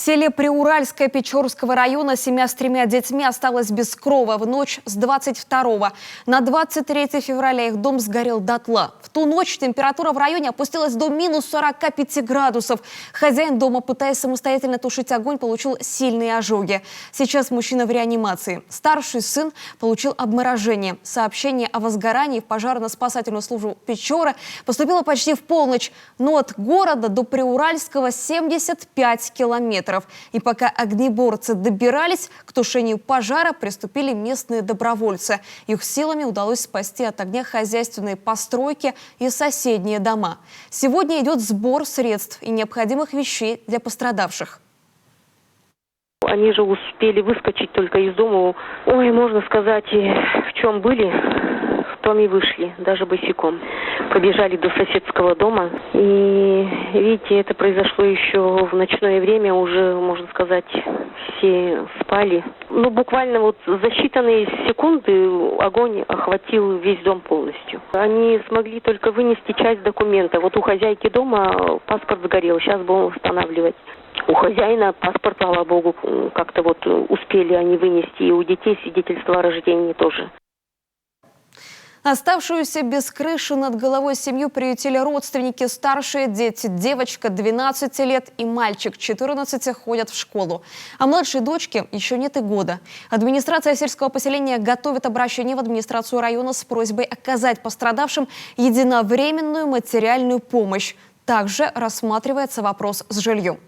селе Приуральское Печорского района семья с 3 детьми осталась без крова в ночь с 22 на 23 февраля. Их дом сгорел дотла. В ту ночь температура в районе опустилась до минус 45 градусов. Хозяин дома, пытаясь самостоятельно тушить огонь, получил сильные ожоги. Сейчас мужчина в реанимации. Старший сын получил обморожение. Сообщение о возгорании в пожарно-спасательную службу Печоры поступило почти в полночь. Но от города до Приуральского 75 километров. И пока огнеборцы добирались, к тушению пожара приступили местные добровольцы. Их силами удалось спасти от огня хозяйственные постройки и соседние дома. Сегодня идет сбор средств и необходимых вещей для пострадавших. Они же успели выскочить только из дома. Ой, можно сказать, в чем были, в том и вышли, даже босиком. Побежали до соседского дома. И, видите, это произошло еще в ночное время, уже, можно сказать, все спали. Ну, буквально вот за считанные секунды огонь охватил весь дом полностью. Они смогли только вынести часть документа. Вот у хозяйки дома паспорт сгорел, сейчас будем восстанавливать. У хозяина паспорт, слава богу, как-то вот успели они вынести, и у детей свидетельство о рождении тоже. Оставшуюся без крыши над головой семью приютили родственники. Старшие дети, девочка 12 лет и мальчик 14 ходят в школу. А младшей дочке еще нет и года. Администрация сельского поселения готовит обращение в администрацию района с просьбой оказать пострадавшим единовременную материальную помощь. Также рассматривается вопрос с жильем.